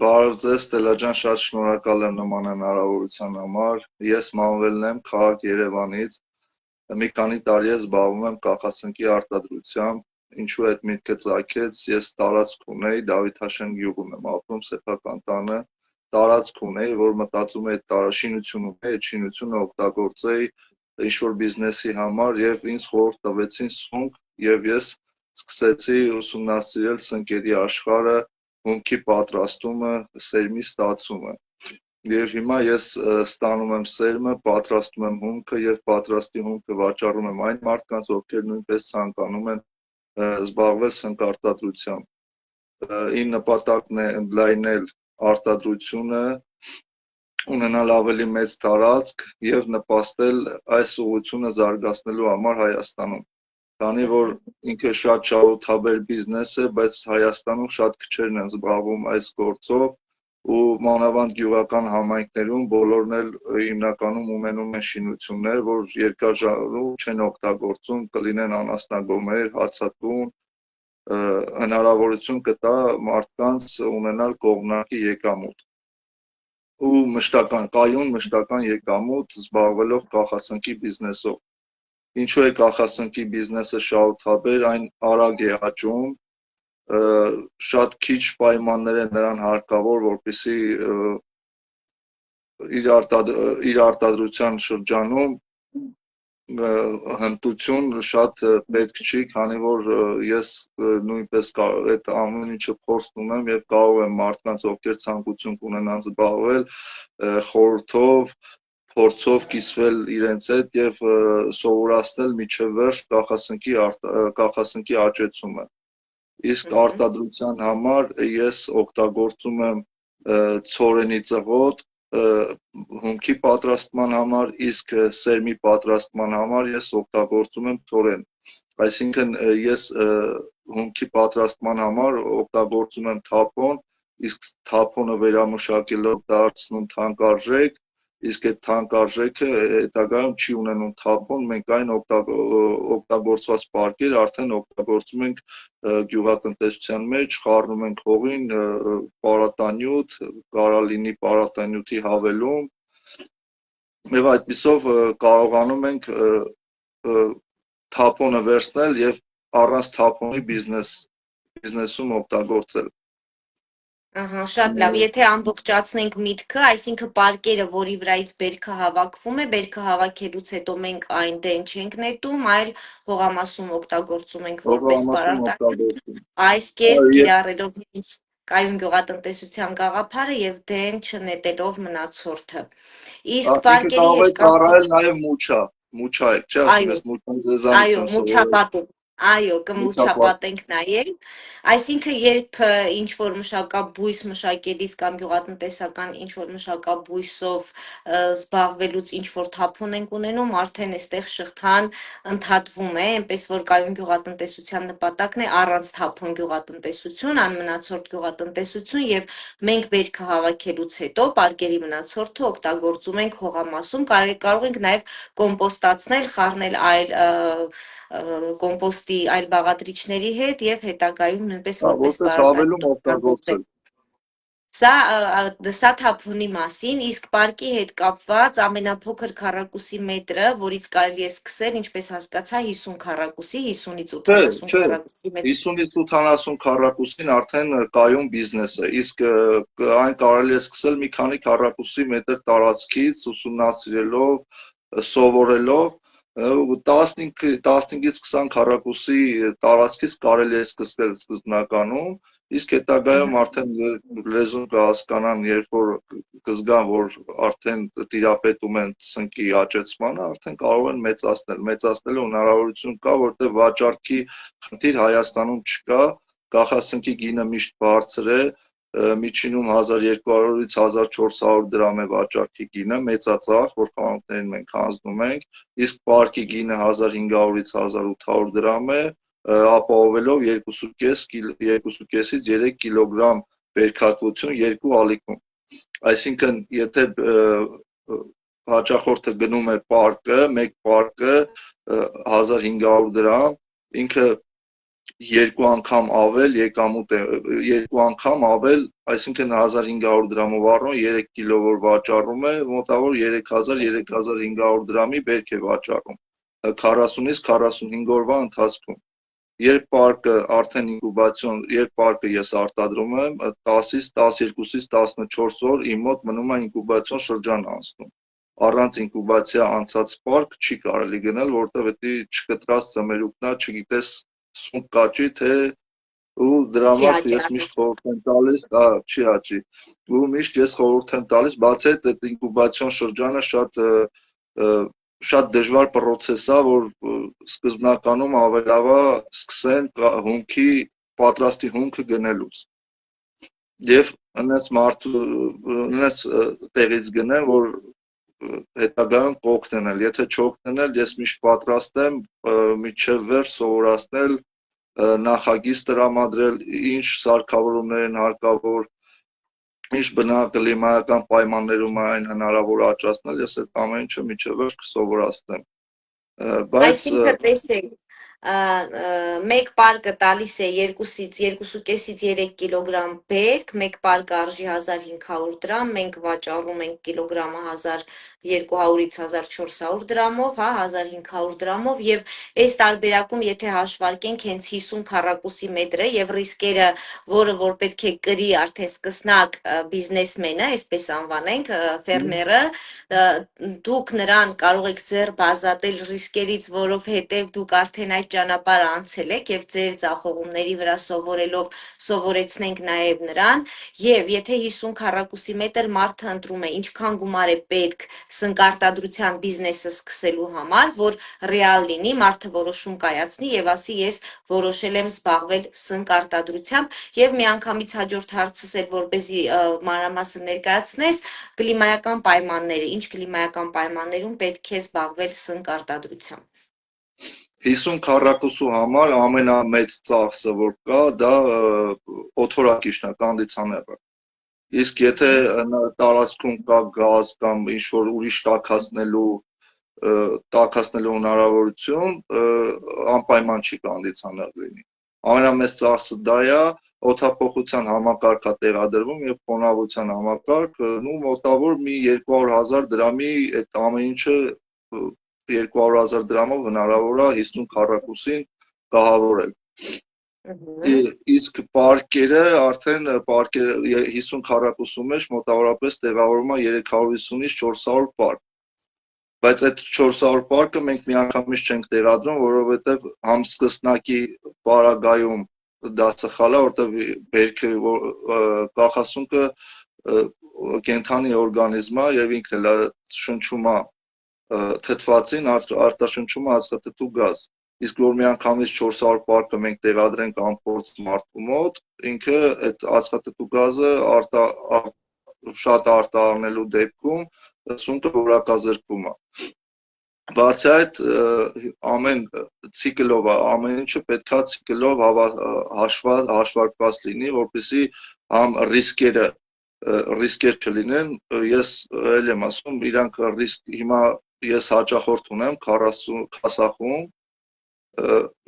Բարև ձեզ, Ստելա ջան, շատ շնորհակալ եմ նման հնարավորության համար։ Ես Մանվելն եմ, քաղաք Երևանից։ Մի քանի տարի է զբաղվում եմ կախասնկի արտադրությամբ։ Ինչու այդ միտքը ծագեց, ես տարածք ունեի, Դավիթաշեն գյուղում եմ ապրում, սեփական տանը։ Տարածք ունեի, որ մտածում էի շինություն ունեի, այդ շինությունը օգտագործեի ինչ-որ բիզնեսի համար եւ ինձ խորհուրդ տվեցին սունկ եւ ես սկսեցի ուսումնասիրել սնկերի աշխարհը, հումքի պատրաստումը, սերմի ստացումը։ Եվ հիմա ես ստանում եմ սերմը, պատրաստում եմ հումքը եւ պատրաստի հումքը վաճառում եմ այն մարդկանց, ովքեր նույնպես ցանկանում են զբաղվել սնկարտադրությամբ։ Իմ նպատակն է ընդլայնել արտադրությունը, ունենալ ավելի մեծ տարածք եւ նպաստել այս ուղղությունը զարգացնելու համար Հայաստանում։ Քանի որ ինքը շատ շահութաբեր բիզնես է, բայց Հայաստանում շատ քչերն են զբաղվում այս գործով ու մանավանդ գյուղական համայնքներում բոլորն էլ հիմնականում ունենում են շինություններ, որ երկար ժամանակ չեն օգտագործում, կլինեն անասնագոմեր, հացատուն, հնարավորություն կտա մարդկանց ունենալ կողմնակի եկամուտ ու կայուն մշտական եկամուտ զբաղվելով կախասնկի բիզնեսով։ Ինչու է կախասնկի բիզնեսը շահութաբեր, այն արագ է աճում, շատ քիչ պայմաններ են նրան հարկավոր, որպեսզի իր արտադրության շրջանում հմտություն շատ պետք չի, քանի որ ես նույնպես այդ ամեն ինչը փորձում եմ եւ կարող եմ մարդկանց, ովքեր ցանկություն կունենան զբաղվել, խորհրդով, փորձով կիսվել իրենց հետ եւ սովորացնել միջև վերջ կախասնկի աճեցումը։ Իսկ արտադրության համար ես օգտագործում եմ ցորենի ծղոտ, հումքի պատրաստման համար, իսկ սերմի պատրաստման համար ես օգտագործում եմ ցորեն։ Այսինքն ես հումքի պատրաստման համար օգտագործում եմ թափոն, իսկ թափոնը վերամշակելով դարձնում թանկարժեք, իսկ այդ թանկարժեքը հետագայում չի ունենում թափոն, մենք այն օգտագործված պարկեր արդեն օգտագործում ենք գյուղատնտեսության մեջ, խառնում ենք հողին, պարատանյութ, կարող լինի պարատանյութի հավելում եւ այդպիսով կարողանում ենք թափոնը վերցնել եւ առանց թափոնի բիզնեսում օգտագործել։ Ահա, շատ լավ։ Եթե ամբողջացնենք միտքը, այսինքն պարկերը, որի վրայից բերքը հավաքվում է, բերքը հավաքելուց հետո մենք այն դեն չենք նետում, այլ հողամասում օգտագործում ենք որպես Հողամասում պարարտանյութ, օգտագործում։ այս կերպ կիրառելով հենց կայուն գյուղատնտեսության գաղափարը եւ դեն չնետելով մնացորդը։ Իսկ Ինքը պարկերի կարող է հետ ծառայել կապված, նաեւ մուչա է, չէ՞ ասում այո, ես մուչան ձեզանից այո, եմ սովորել։ մուչապատում։ Այո, Մուչապատ կմուչապատենք նայել։ Այսինքն, երբ ինչ որ մշակաբույս մշակելիս կամ գյուղատնտեսական ինչ որ մշակաբույսով զբաղվելուց ինչ որ թափոն ենք ունենում, արդեն այստեղ շղթան ընդհատվում է, այնպես որ կայուն գյուղատնտեսության նպատակն է առանց թափոն գյուղատնտեսություն, անմնացորդ գյուղատնտեսություն եւ մենք բերքը հավաքելուց հետո պարկերի մնացորդը օգտագործում ենք հողամասում, կարող ենք նաեւ կոմպոստացնել, խառնել այլ կոմպոստի այլ բաղադրիչների հետ եւ հետագայում նույնպես որպես որպես հավելում պարարտանյութ օգտագործել։ օգտագործել։ Սա թափոնի մասին, իսկ պարկի հետ կապված ամենափոքր քառակուսի մետրը, որից կարելի է սկսել, ինչպես հասկացա, 50 քառակուսի, 50-ից Չէ, 80 չէ, քառակուսի մետր։ 50-ից 80 քառակուսին արդեն կայուն բիզնես է, իսկ այն կարելի է սկսել մի քանի քառակուսի մետր տարածքից ուսումնասիրելով, սովորելով 15-ից 20 քառակուսի տարածքից կարելի է սկսել սկզբնականում, իսկ հետագայում արդեն լեզուն կհասկանան, երբ որ կզգան, որ արդեն տիրապետում են սնկի աճեցմանը, արդեն կարող են մեծացնելու հնարավորություն կա, որտեղ վաճառքի խնդիր Հայաստանում չկա, կախասնկի գինը միշտ բարձր է, միջինում 1200-ից 1400 դրամ է վաճառքի գինը, մեծածախ, որ խանութներին մենք հանձնում ենք, իսկ պարկի գինը 1500-ից 1800 դրամ է, ապահովելով 2.5-ից 3 կիլոգրամ բերքատվություն երկու ալիքում։ Այսինքն, եթե հաճախորդը գնում է պարկը, մեկ պարկը 1500 դրամ, ինքը երկու անգամ ավել եկամուտ է, երկու անգամ ավել, այսինքն 1500 դրամով առնում 3 կիլո որ վաճառում է, մոտավոր 3000-3500 դրամի բերք է վաճառում 40-ից 45 օրվա ընթացքում։ Երբ պարկը արդեն ինկուբացիոն, երբ պարկը ես արտադրում եմ 10-ից 12-ից 14 օր իմ մոտ մնում է ինկուբացիոն շրջան անցնում։ Առանց ինկուբացիա անցած պարկ չի կարելի գնել, որովհետև դա չկտրած ծմերուկնա, չգիտես սունկ կաճի, թե ու դրա Չի համար ես միշտ հաճարես։ խորհուրդ եմ տալիս, չի աճի։ Ու միշտ ես խորհուրդ եմ տալիս, բացի այդ ինկուբացիոն շրջանը շատ դժվար process է, որ սկզբնականում ավելավ է սկսեն հումքի պատրաստի հումքը գնելուց։ Եվ այնպես տեղից գնեն, որ հետագայում կօգնեն, եթե չօգնեն, ես միշտ պատրաստ եմ մինչև վերջ սովորացնել, նախագիծ տրամադրել, ինչ սարքավորումներ են հարկավոր, ինչ բնակլիմայական պայմաններում է այն հնարավոր աճացնել, ես այդ ամեն ինչը մինչև վերջ կսովորացնեմ։ Բայց Այսինքն տեսեք, մեկ պարկը տալիս է 2-ից 2.5-ից 3 կիլոգրամ բերք, մեկ պարկը արժի 1500 դրամ, մենք վաճառում ենք կիլոգրամը 1200-ից 1400 դրամով, հա, 1500 դրամով եւ այս տարբերակում եթե հաշվարկենք հենց 50 քառակուսի մետրը եւ ռիսկերը, որը որ պետք է կրի արդեն սկսնակ բիզնեսմենը, այսպես անվանենք, ֆերմերը, դուք նրան կարող եք ձեռ բազատել ռիսկերից, որովհետև դուք արդեն այդ ճանապարհը անցել եք եւ ձեր ձախողումների վրա սովորելով սովորեցնենք նաեւ նրան եւ եթե 50 քառակուսի մետր մարդը ընտրում է ինչքան գումար է պետք սնկարտադրության բիզնեսը սկսելու համար, որ ռեալ լինի, մարդը որոշում կայացնի եւ ասի ես որոշել եմ զբաղվել սնկարտադրությամբ եւ միանգամից հաջորդ հարցս էլ որպեսզի մանրամասն ներկայացնես կլիմայական պայմանները, ինչ կլիմայական պայմաններում պետք է զբաղվել սնկարտադրությամբ։ 50 քառակուսու համար ամենամեծ ծախսը որ կա, դա օթորակիչն է, կոնդիցիոները։ Իսկ եթե տարածքում կա գազ կամ ինչ որ ուրիշ տաքացնելու հնարավորություն, անպայման չի կոնդիցիոներ լինի։ Ամենամեծ ծախսը դա է, օդափոխության համակարգ է տեղադրվում եւ խոնավության համակարգ, ու մոտավոր մի 200,000 դրամի այդ ամեն ինչը 200,000 դրամով հնարավոր է 50 քառակուսին կահավորել։ Իսկ պարկերը արդեն 50 քառակուսու մեջ մոտավորապես տեղավորվում է 350-ից 400 պարկ։ Բայց այդ 400 պարկը մենք միանգամից չենք տեղադրում, որովհետև համ սկսնակի պարագայում դա սխալ է, որովհետև բերքը կախասունկը կենդանի օրգանիզմ է եւ ինքն էլ շնչում է թթվածին, արտաշնչում է ածխաթթու գազ։ Իսկ որ միանգամից 400 պարկը մենք տեղադրենք ամփորձ մարդու մոտ, ինքը այդ ածխաթթու գազը շատ արտահանելու դեպքում սունկը որակազրկվում է։ Բացի այդ ամեն ցիկլով ամեն ինչը պետքա ցիկլով հաշվարկված լինի, որպեսզի համ ռիսկեր չլինեն, ես էլ եմ ասում, իրանք ռիսկ հիմա ես հաճախորդ ունեմ 40 քասախում,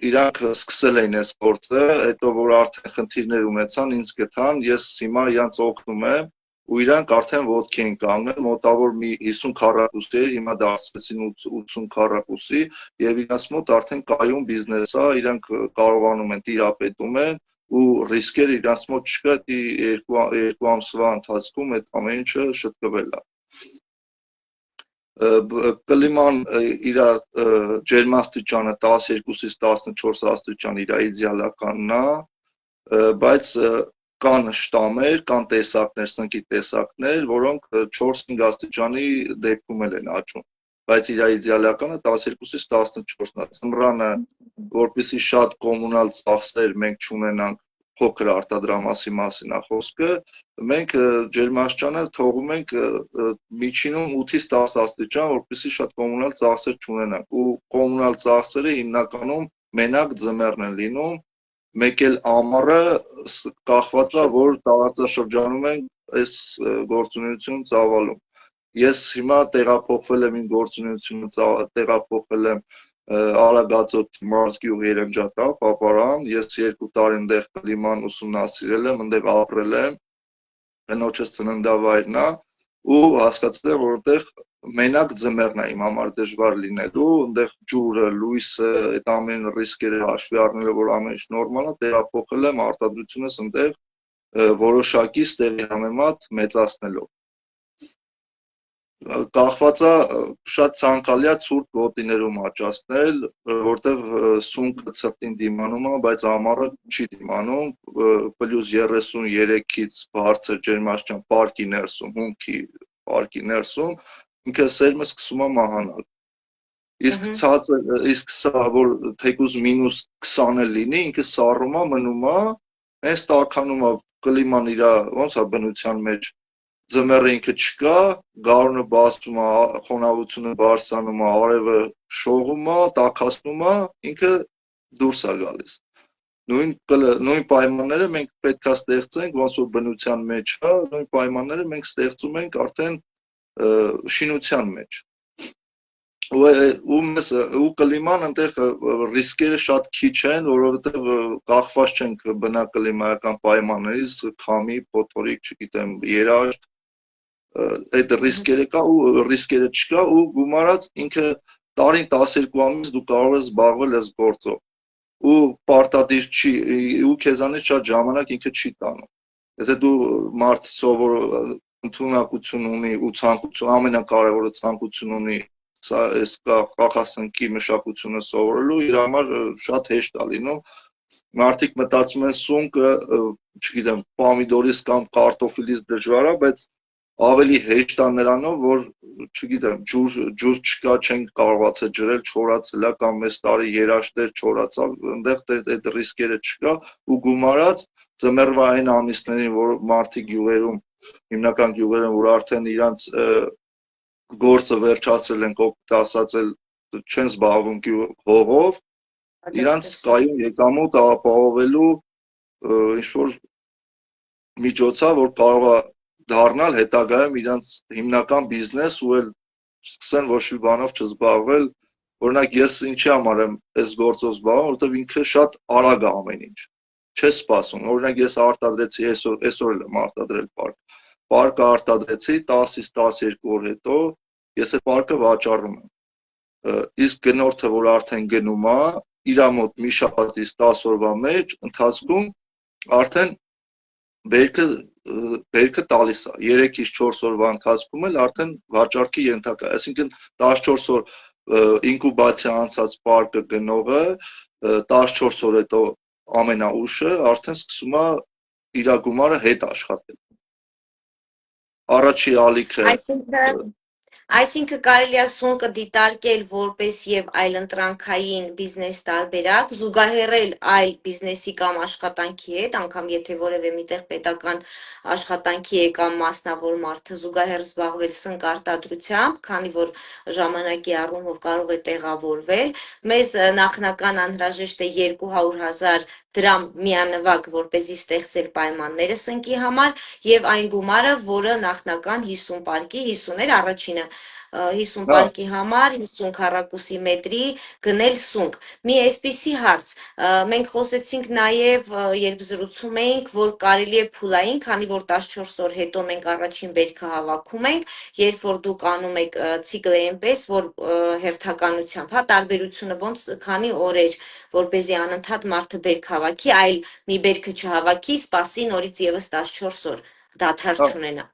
իրանք սկսել էին այս գործը, հետո որ արդեն խնդիրներ ունեցան, ինձ գտան, ես հիմա իրանց օգնում եմ ու իրանք արդեն ոտքի են կանգնել, մոտավոր մի 50 քառակուսի էր, հիմա դարձեցին 80 քառակուսի եւ իրանց մոտ արդեն կայուն բիզնես է, իրանք կարողանում են տիրապետում են ու ռիսկեր իրանց մոտ չկա, երկու ամսվա ընթացքում այդ ամեն ինչը շտկվել է։ Կլիման իր ջերմաստիճանը 12-ից 14 աստիճան իր իդեալականն է, բայց կան շտամեր, կան տեսակներ, սնկի տեսակներ, որոնք 4-5 աստիճանի դեպքում են աճում, բայց իր իդեալականը 12-ից 14-ն է։ Ձմռանը, որպեսզի շատ կոմունալ ծախսեր մենք չունենանք, փոքր արտադրամասի մասին է խոսքը, մենք ջերմաստիճանը թողում ենք միջինում 8-ից 10 աստիճան, որպեսզի շատ կոմունալ ծախսեր չունենանք, ու կոմունալ ծախսերը հիմնականում մենակ ձմեռն են լինում, մեկ էլ ամառը կախված է, որ տարածաշրջանում են այս գործունեությունը ծավալում։ Ես հիմա տեղափոխվել եմ իմ գործունեությունը տեղափոխվել եմ Արագածոտ մարզգյուղ Երնջակա, Պապարան, ես 2 տարի այնտեղ կլիման ուսումնասիրել եմ, այնտեղ ապրել եմ, կնոջս ծննդավայրն է ու հասկացել եմ, որ այնտեղ մենակ ձմեռն է իմ համար դժվար լինելու, այնտեղ ջուրը, լույսը, այդ ամեն ռիսկերը հաշվի առնելով, որ ամեն ինչ նորմալ է, տեղափոխել եմ արտադրությունս այնտեղ որոշակի ստեղի համեմատ մեծացնելով։ Կախված է շատ ցանկալի է ցուրտ գոտիներում աճացնել, որտեղ սունկը ցրտին դիմանում է, բայց ամառը չի դիմանում, +33-ից բարձր ջերմաստիճան պարկի ներսում, հումքի պարկի ներսում, ինքը սերմը սկսում է մահանալ։ Իսկ սա որ թեկուզ -20 էլ լինի, ինքը սառում է, մնում է, հենց տաքանում է կլիման իր ոնց է բնության մեջ ձմեռը ինքը չկա, գարունը բացվում է, խոնավությունը բարձրանում է, արևը շողում է, տաքացնում է, ինքը դուրս է գալիս։ Նույն պայմանները մենք պետք է ստեղծենք, ոնց որ բնության մեջ է, նույն պայմանները մենք ստեղծում ենք արդեն շինության մեջ։ Ու կլիման այնտեղ ռիսկերը շատ քիչ են, որովհետև կախված չենք բնակլիմայական պայմաններից, քամի, փոթորիկ, չգիտեմ, երաշտ, այդ ռիսկերը կա ու ռիսկերը չկա ու գումարած ինքը տարին 12 ամիս դու կարող ես զբաղվել այս գործով ու պարտադիր չի ու քեզանից շատ ժամանակ ինքը չի տանում։ Եթե դու մարդ սովոր ընդունակություն ունի ու ցանկություն, ամենակարևորը ցանկություն ունի սա այս կախասնքի մշակությունը սովորելու, իր համար շատ հեշտ է լինում։ Մարդիկ մտածում են սունկը, չգիտեմ, պոմիդորից կամ կարտոֆիլից դժվար է, բայց ավելի հեշտ է նրանով, որ չգիտեմ, ջուր չկա, չենք կարողացել ջրել, չորացել է կամ մեծ տարի երաշտեր չորացավ, այնտեղ այդ ռիսկերը չկա ու գումարած ձմեռվա այն ամիսներին, որ մարդիկ գյուղերում, հիմնական գյուղերում, որ արդեն իրանց գործը վերջացրել են, կոպիտ ասած չեն զբաղվում հողով, իրանց կայուն եկամուտ ապահովելու ինչ-որ միջոցա, որ կարող է դառնալ հետագայում իրանց հիմնական բիզնես ու էլ սկսեն ոչ մի բանով չզբաղվել։ Օրինակ ես ինչի համար եմ այս գործով զբաղվում, որովհետև ինքը շատ արագ է ամեն ինչ։ Չես սպասում։ Օրինակ ես արտադրեցի այսօր եմ արտադրել պարկ։ Պարկը արտադրեցի 10-ից 12 օր հետո ես այդ պարկը վաճառում եմ։ Իսկ գնորդը, որ արդեն գնում է, իր մոտ մի շաբաթից 10 օրվա մեջ ընթացքում արդեն բերքը տալիս է 3-ից 4 օրվա ընթացքում էլ արդեն վաճառքի ենթակա է, այսինքն 14 օր ինկուբացիա անցած պարկը գնողը 14 օր հետո ամենաուշը արդեն սկսում է իր գումարը հետ աշխատել։ Առաջի ալիքը Այսինքն կարելի է սունկը դիտարկել որպես եւ այլընտրանքային բիզնես տարբերակ, զուգահեռել այլ բիզնեսի կամ աշխատանքի հետ, անգամ եթե որևէ միտեղ պետական աշխատանքի է կամ մասնավոր մարդը զուգահեռ զբաղվել սնկարտադրությամբ, քանի որ ժամանակի առումով կարող է տեղավորվել, մեզ նախնական անհրաժեշտ է 200,000 դրամ միանվագ, որպեսզի ստեղծել պայմանները սնկի համար եւ այն գումարը, որը նախնական 50 պարկի, 50 էր առաջինը 50 պարկի համար 50 քառակուսի մետրի գնել սունկ։ Մի այսպիսի հարց, մենք խոսեցինք նաև, երբ զրուցում էինք, որ կարելի է փուլային, քանի որ 14 օր հետո մենք առաջին բերքը հավաքում ենք, երբ որ դուք անում եք ցիկլը այնպես, որ հերթականությամբ, հա, տարբերությունը ոնց քանի օրեր, որպեսզի անընդհատ մարդը բերք հավաքի, այլ մի բերքը չհավաքի, սպասի նորից եւս 14 օր դադար չունենա։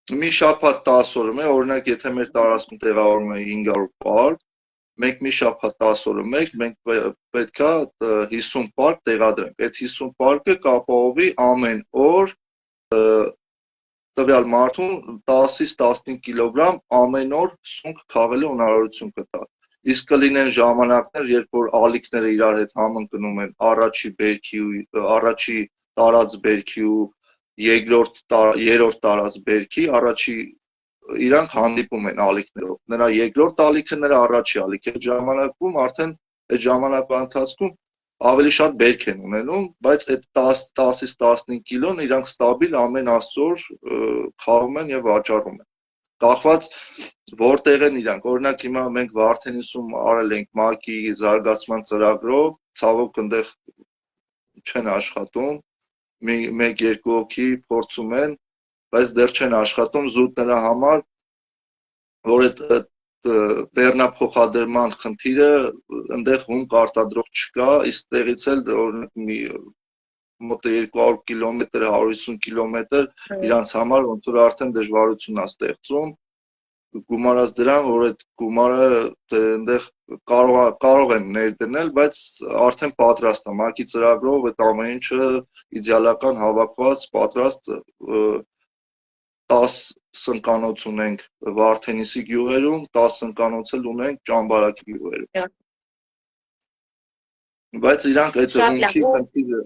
Մի շաբաթ 10 օրում է, օրինակ եթե մեր տարածքում տեղավորում է 500 պարկ, մենք մի շաբաթ 10 օրում մենք պետք է 50 պարկ տեղադրենք։ Այդ 50 պարկը կապահովի ամեն օր տվյալ մարդուն 10-ից 15 կիլոգրամ ամեն օր սունկ քաղելու հնարավորություն կտա։ Իսկ կլինեն ժամանակներ, երբ որ ալիքները իրար հետ համընկնում են առաջի տարած բերքի ու երրորդ տարած բերքի, իրանք հանդիպում են ալիքներով։ Նրա երկրորդ ալիքը, նրա առաջի ալիքը, այդ ժամանակում արդեն այդ ժամանակվա ընթացքում ավելի շատ բերք են ունենում, բայց այդ 10-ից 15 կիլոն իրանք ստաբիլ ամեն աստծոր խաղում են եւ վաճառում են։ կախված որտեղ են իրանք, օրինակ հիմա մենք Վարդենիսում արել ենք ՄԱԿ-ի զարգացման ծրագրով, ցավոք այնտեղ չեն աշխատում, մեկ-երկու հոգի փորձում են, բայց դեռ չեն աշխատում զուտ նրա համար, որ այդ բեռնափոխադրման խնդիրը այնտեղ հումք արտադրող չկա, իսկ տեղից էլ օրինակ մի մոտ 200 կիլոմետր, 150 կիլոմետր իրանց համար ոնց որ արդեն դժվարություն է ստեղծում, գումարած դրան, որ այդ գումարը այնտեղ կարող են ներդնել, բայց արդեն պատրաստ է, ՄԱԿ-ի ծրագրով այդ ամեն ինչը իդեալական հավաքված, պատրաստ 10 սնկանոց ունենք Վարդենիսի գյուղերում, 10 սնկանոց էլ ունենք Ճամբարակի գյուղերում։ Բայց իրանք այդ հումքի խնդիրը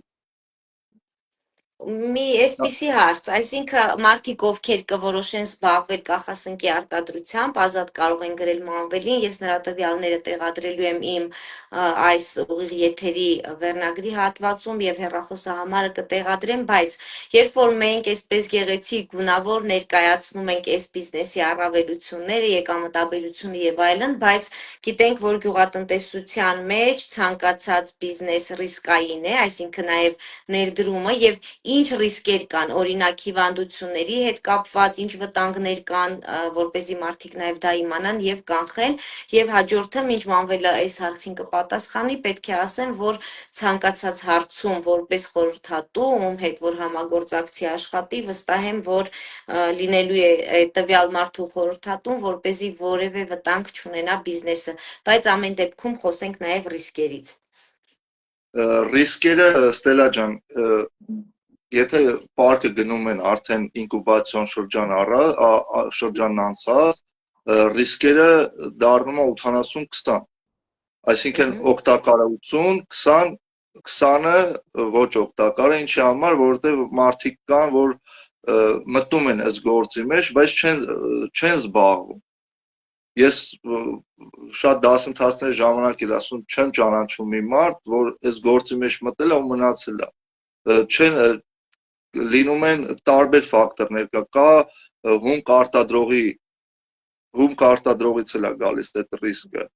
Մի այսպիսի հարց, այսինքն մարդիկ ովքեր կորոշեն զբաղվել կախասնկի արտադրությամբ, ազատ կարող են գրել Մանվելին, ես նրա տվյալները տեղադրելու եմ իմ այս ուղիղ եթերի վերնագրի հատվածում եւ հեռախոսահամարը կտեղադրեմ, բայց երբ որ մենք այսպես գեղեցիկ գունավոր ներկայացնում ենք այս բիզնեսի առավելությունները, եկամտաբերությունը եւ այլն, բայց գիտենք, որ գյուղատնտեսության մեջ ցանկացած բիզնես ռիսկային է, այսինքն նաեւ ներդրումը եւ ինչ ռիսկեր կան, օրինակ հիվանդությունների հետ կապված, ինչ վտանգներ կան, որպեսզի մարդիկ նաև դա իմանան եւ կանխեն, եւ հաջորդը մինչ Մանվելը այս հարցին կպատասխանի, պետք է ասեմ, որ ցանկացած հարցում որպես խորհրդատու, ում հետ որ համագործակցի աշխատի, վստահ եմ, որ լինելու է տվյալ մարդու խորհրդատուն, որպեսզի որևէ վտանգ չունենա բիզնեսը, բայց ամեն դեպքում խոսենք նաև ռիսկերից։ Ռիսկերը Ստելա ջան, եթե պարկը գնում են արդեն ինկուբացիոն շրջան անցած, ռիսկերը դառնում է 80-20, այսինքն օգտակարը 80, 20-ը ոչ օգտակար է, ինչի համար, որովհետև մարդիկ կան, որ մտնում են այս գործի մեջ, բայց չեն զբաղվում։ Ես շատ դասընթացների ժամանակ էլ ասում չեմ ճանաչում մի մարդ, որ այս գործի մեջ մտել է ու մնացել է։ Չեն լինում են տարբեր ֆակտորներ կա հումք արտադրողից էլ է գալիս այդ ռիսկը,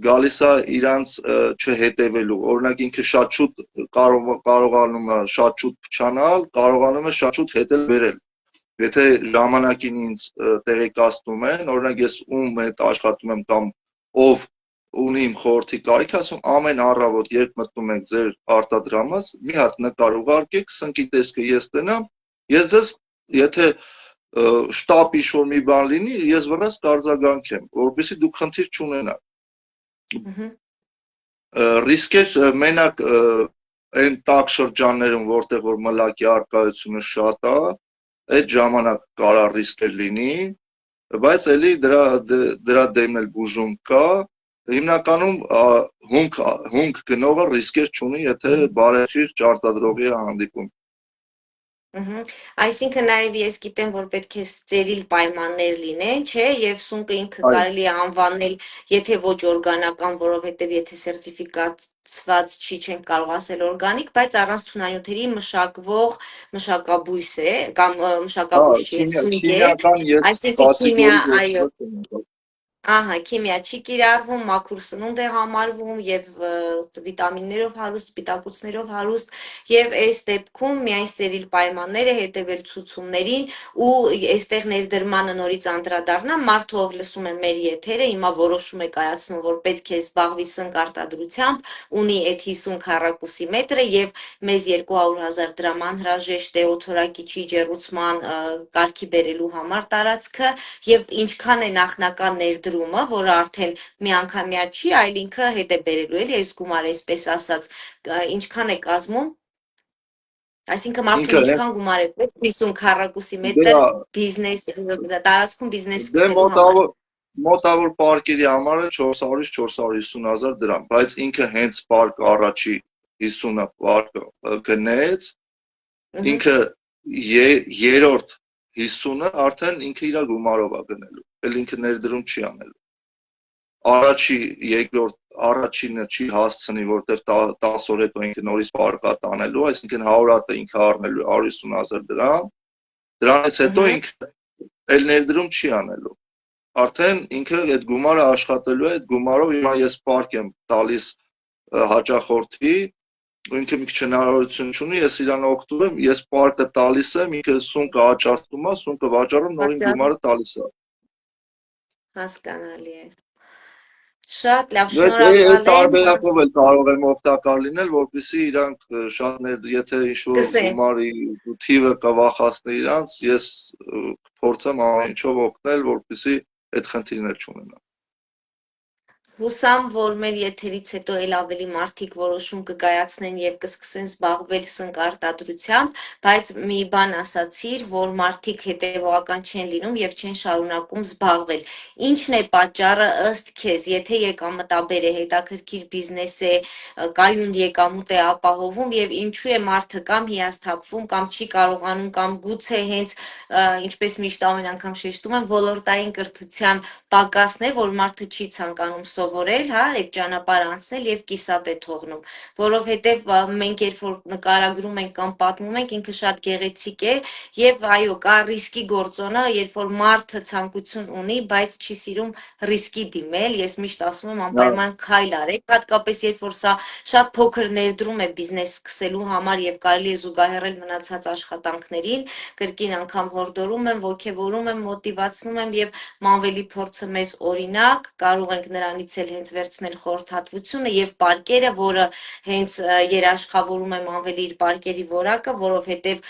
գալիս է իրանց չհետևելու, օրինակ ինքը շատ շուտ կարողանում է շատ շուտ փչանալ, կարողանում է շատ շուտ հետել վերել, եթե ժամանակին ինձ տեղեկացնում են, օրինակ ես ում հետ աշխատում եմ կամ ով ունի իմ խորհրդի կարիք, ասում ամեն առավոտ երբ մտնում եք ձեր արտադրամաս, մի հատ նկար ուղարկեք, սնկի տեսքը ես տնամ, ես ձեզ, եթե շտապ ինչ-որ մի բան լինի, ես վրաս կարձագանքեմ, որպեսզի դուք խնդիր չունենաք։ Ռիսկեր մենակ այն տաք շրջաններում, որտեղ որ մլակի առկայությունը շատ է, այդ ժամանակ կարա ռիսկեր լինի, բայց էլի դրա դեմ էլ բուժում կա, հիմնականում հումք գնողը ռիսկեր չունի, եթե բարեխիղճ արտադրողի է հանդիպում։ Այսինքն նաև ես գիտեմ, որ պետք է ստերիլ պայմաններ լինեն, չէ, եւ սունկը ինքը կարելի է անվանել, եթե ոչ օրգանական, որովհետեւ եթե սերտիֆիկացված չի, չենք կարող ասել օրգանիկ, բայց առանց թունանյութերի մշակվող մշակաբույս է կամ մշակաբույս չի, սունկ է, այսինքն քիմիա, այո։ Ահա, քիմիա չի կիրառվում, մաքուր սնունդ է համարվում եւ վիտամիններով հարուստ, սպիտակուցներով հարուստ եւ այս դեպքում միայն ստերիլ պայմանները հետեւել ցուցումներին ու այստեղ ներդրմանը նորից անդրադառնամ, մարդը ով լսում է մեր եթերը, հիմա որոշում է կայացնում, որ պետք է զբաղվի սնկ արտադրությամբ, ունի այդ 50 քառակուսի մետրը եւ մեզ 200,000 դրամ անհրաժեշտ է օթորակիչի ջեռուցման կարգի բերելու համար տարածքը եւ ինչքան է նախնական ներդրումը, որը արդեն միանգամյա չի, այլ ինքը հետ է բերելու էլի այս գումարը, այսպես ասած, ինչքան է կազմում։ Այսինքն մարդուն ինչքան գումար է պետք 50 քառակուսի մետր բիզնես տարածքում բիզնես սկսելու համար։ Մոտավոր պարկերի համար 400-ից 450,000 դրամ, բայց ինքը հենց պարկ առաջի 50-ը պարկը գնեց, ինքը երրորդ 50-ը արդեն ինքը իր գումարով է գնելու, էլ ինքը ներդրում չի անելու։ Առաջինը չի հասցնի, որտեղ 10 օր հետո ինքը նորից պարկա տանելու, այսինքն 100 հատը ինքը առնելու 150,000 դրամ, դրանից հետո ինքը էլ ներդրում չի անելու։ արդեն ինքը այդ գումարը աշխատելու է, այդ գումարով հիմա ես պարկ եմ տալիս հաճախորդի, ինքը մի քիչ հնարավորություն չունի, ես իրան օգտվում եմ, ես պարկը տալիս եմ, ինքը սունկը աճառնում է, սունկը վաճառում, նորին գումարը տալիս է։ Հասկանալի է։ Շատ լավ, Այդ շնորհակալ եմ, որ տարբերակով էլ կարող եմ օգտակար լինել, որպեսզի իրանք շատ եթե ինչ-որ սկսեն։ գումարի թիվը կվախացնի իրանց, ես փորձեմ ամեն ինչով օգնել, որպեսզի այդ խնդիրներ չունենան։ Հուսամ, որ մեր եթերից հետո էլ ավելի մարդիկ որոշում կկայացնեն եւ կսկսեն զբաղվել սնկարտադրությամբ, բայց մի բան ասացիր, որ մարդիկ հետեւողական չեն լինում եւ չեն շարունակում զբաղվել։ Ինչն է պատճառը ըստ քեզ, եթե եկամտաբեր է, հետաքրքիր բիզնես է, կայուն եկամուտ է ապահովում եւ ինչու է մարդը կամ հիասթափվում, կամ չի կարողանում, կամ գուցե հենց ինչպես միշտ ամեն անգամ շեշտում եմ, ոլորտային կրթության պակասն է, որ մարդը չի ցանկանում սովորել, հա, այդ ճանապարհը անցնել եւ կիսատ է թողնում, որովհետեւ մենք երբ որ նկարագրում ենք կամ պատմում ենք, ինքը շատ գեղեցիկ է եւ այո, կա ռիսկի գործոնը, երբ որ մարդը ցանկություն ունի, բայց չի սիրում ռիսկի դիմել, ես միշտ ասում եմ անպայման քայլ արեք, հատկապես երբ որ սա շատ փոքր ներդրում է բիզնես սկսելու համար եւ կարելի է զուգահեռել մնացած աշխատանքներին, կրկին անգամ հորդորում եմ, ոգևորում եմ, մոտիվացնում եմ եւ մանվելի փորձը մեզ օրինակ, կարող ենք նրանից էլ հենց վերցնել խորհրդատվությունը եւ պարկերը, որը հենց երաշխավորում է մանվելի իր պարկերի որակը, որովհետեւ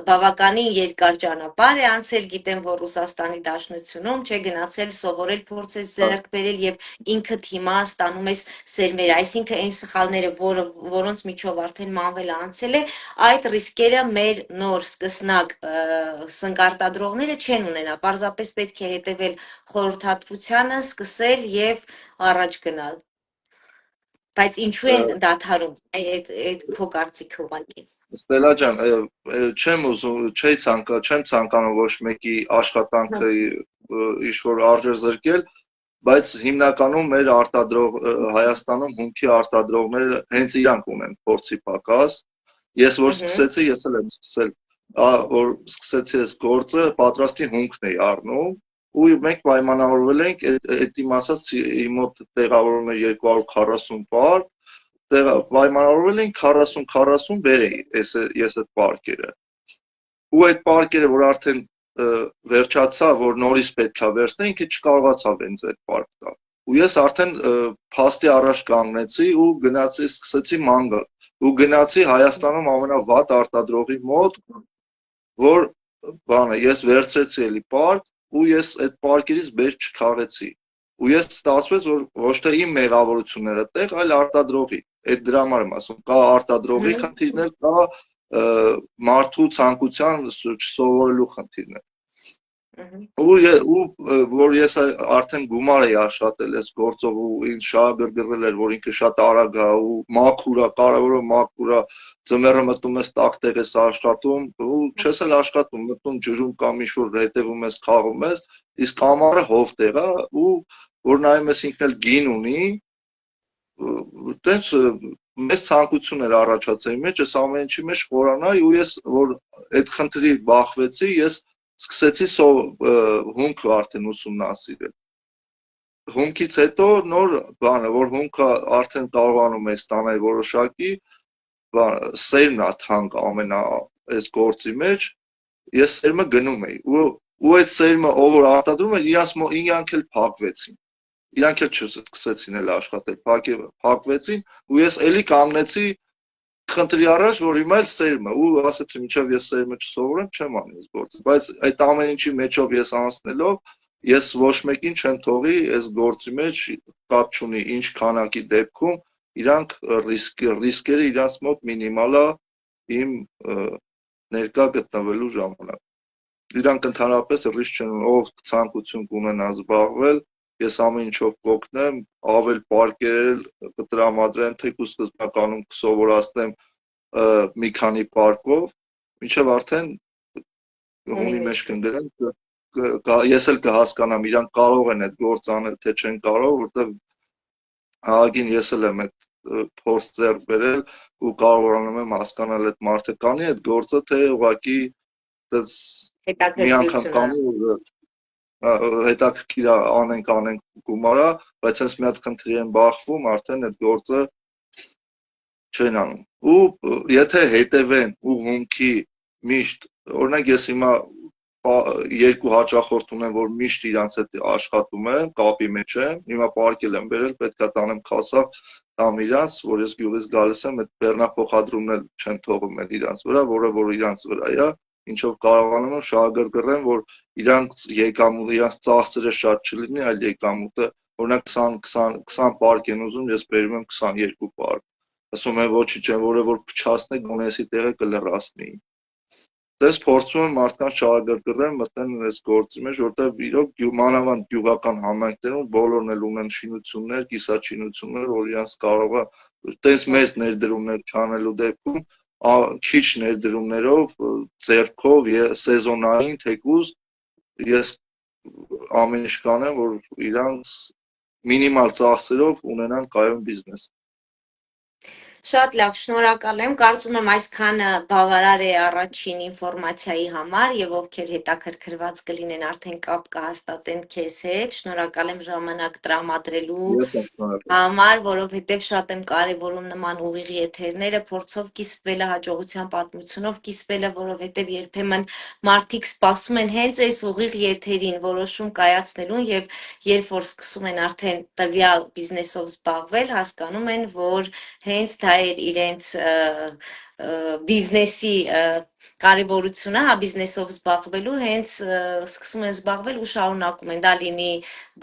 բավականին երկար ճանապարհ է անցել, գիտեմ, որ Ռուսաստանի Դաշնությունում չէ գնացել սովորել, փորձել ձեռք բերել եւ ինքդ հիմա ստանում ես սերմերը, այսինքն այն սխալները, որոնց միջով արդեն մանվելը անցել է, այդ ռիսկերը մեր նոր սկսնակ սնկարտադրողները չեն ունենա, պարզապես պետք է հետևել խորհրդատվությանը, սկսել եւ առաջ գնալ։ Բայց ինչու են դադարում, այդ քո կարծիքը ուղղակի։ Ստելա ջան, չեմ ցանկանում ոչ մեկի աշխատանքը ինչ որ արժեզրկել, բայց հիմնականում մեր Հայաստանում հումքի արտադրողները հենց իրանք ունեն փորձի պակաս։ Ես որ սկսեցի, ես էլ եմ սկսել, որ սկսեցի այս գործը, պատրաստի հումքն էի առնում ու մենք պայմանավորվել ենք այդ իմ ասած իմ մոտ տեղավորում էր 240 պար, պայմանավորվել ենք 40-40 բերեի ես այդ պարկերը։ Ու այդ պարկերը, որ արդեն վերջացա, որ նորից պետքա վերցնել, ինքը չկարողացավ ինձ այդ պարկ տալ։ Ու ես արդեն փաստի առաջ կանգնեցի ու գնացի, սկսեցի ման գալ։ Ու գնացի Հայաստանում ամենավատ արտադրողի մոտ, որ բանը, ես վերցրեցի էլի պարկ ու ես այդ պարկերից բեր չքաղեցի։ Ու ես ստացվեց, որ ոչ թե իմ մեղավորությունները տեղ, այլ արտադրողի։ Այդ դրա համար եմ ասում, կա արտադրողի խնդիրներ, կա մարդու ցանկության չսովորելու խնդիրներ։ Ու որ ես արդեն գումար էի աշխատել այս գործով ու ինձ շահագրգռել էր, որ ինքը շատ արագ է ու մաքուր է, կարևորը մաքուր է, ձմեռը մտնում ես տաք տեղ ես աշխատում ու չես էլ աշխատում, մտնում ջրում կամ ինչ-որ հետևում ես, խաղում ես, իսկ ամառը հով տեղ է ու որ նայում ես ինքն էլ գին ունի, տենց մեծ ցանկություն էր առաջացել մեջ, այս ամեն ինչի մեջ խորանայի ու ես որ այդ խնդրի բախվեցի, ես սկսեցի հումքը արդեն ուսումնասիրել։ Հումքից հետո նոր բանը, որ հումքը արդեն կարողանում է ստանալ որոշակի, սերմն է թանկ այս գործի մեջ, ես սերմը գնում էի ու այդ սերմը ով որ արտադրում էր, իրանք էլ փակվեցին։ Իրանք էլ չսկսեցին էլ աշխատել, փակվեցին ու ես էլի կանգնեցի խնդրի առաջ, որ հիմա էլ սերմը ու ասեցի, մինչև ես սերմը չսովորեմ, չեմ անի այս գործը, բայց այդ ամեն ինչի մեջով ես անցնելով, ես ոչ մեկին չեմ թողի այս գործի մեջ կապ չունի ինչ քանակի դեպքում, իրանք ռիսկերը իրանց մոտ մինիմալ է իմ ներկա գտնվելու ժամանակ։ Իրանք ընդհանրապես ռիսկ չեն ունեն, ով ցանկություն կունենա զբաղվել, ես ամեն ինչով կօգնեմ, ավել պարկեր կտրամադրեմ, թեկուզ սկզբնականում կսովորացնեմ մի քանի պարկով, մինչև արդեն հունի մեջ կընկնեմ, ես էլ կհասկանամ, իրանք կարող են այդ գործ անել, թե չեն կարող, որտեղ ահագին ես էլ եմ այդ փորձ ձեռք բերել ու կարողանում եմ հասկանալ այդ մարդը կանի այդ գործը, թե ուղղակի մի անգամ կանի ու հետաքրքիր է, անենք գումարա, բայց հենց մի հատ խնդրի են բախվում, արդեն այդ գործը չեն անում։ Ու եթե հետևեն ուղղունքի միշտ, օրինակ ես հիմա երկու հաճախորդ ունեմ, որ միշտ իրանց հետ աշխատում են, կապի մեջ են, հիմա պարկել եմ բերել, պետքա տանեմ քասախ, տամ իրանց, որ ես գյուղից գալիս եմ, այդ բեռնափոխադրումն էլ չեն թողում էլ իրանց վրա, որ իրանց վրա է, ինչով կարողանում եմ շահագրգռեմ, որ իրանց եկամուտը, իրանց ծախսերը շատ չլինի, այլ եկամուտը, օրինակ 20 պարկ են ուզում, ես բերում եմ 22 պարկ։ Ասում եմ ոչինչ են, որ փչացնե գոնեսի տեղը կլրացնի։ Դες փորձում եմ մարդկանց շահագրգռեմ մտնել այս գործի մեջ, որտեղ իրոք մանավանդ գյուղական համայնքներում բոլորն էլ ունեն շինություններ, կիսաշինություններ, որ իրանց կարող է տես մեծ ներդրումներ չանելու դեպքում քիչ ներդրումներով ձեռքով սեզոնային թեկուզ ես ամեն ինչ կանեմ, որ իրանց մինիմալ ծախսերով ունենան կայուն բիզնես։ Շատ լավ, շնորհակալ եմ։ Կարծում եմ այսքանը բավարար է առաջին ինֆորմացիայի համար եւ ովքեր հետաքրքրված կլինեն արդեն կապ կհաստատեն քեզ հետ։ Շնորհակալ եմ ժամանակ տրամադրելու Ես եմ շնորհակալ։ համար, որովհետեւ շատ եմ կարևորում նման ուղիղ եթերները, փորձով կիսվելը, հաջողության պատմությունով կիսվելը, որովհետեւ երբեմն մարդիկ սպասում են հենց այս ուղիղ եթերին որոշում կայացնելուն եւ երբ որ սկսում են արդեն տվյալ բիզնեսով զբաղվել, հասկանում են, որ հենց դա էր իրենց բիզնեսի կարևորությունը, հա, բիզնեսով զբաղվելու, հենց սկսում են զբաղվել ու շարունակում են, դա լինի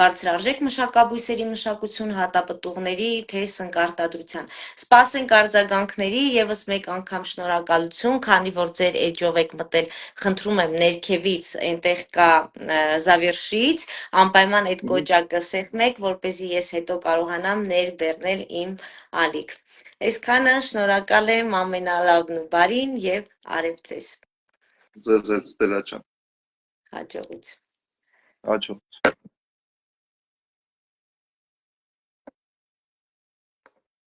բարձրարժեք մշակաբույսերի մշակություն, հատապտուղների, թե սնկարտադրության։ Սպասենք արձագանքների, եւս մեկ անգամ շնորհակալություն, քանի որ ձեր էջով եք մտել, խնդրում եմ ներքևից այնտեղ կա զավերշից, անպայման այդ կոճակը սեղմեք, որպեսզի ես հետո կարողանամ ներբեռնել իմ ալիք։ Այսքանը շնորհակալ եմ, ամենալավն ու բարին եւ արև ձեզ։ Ձեզ Ստելա ջան, Հաջողություն։ հաջող։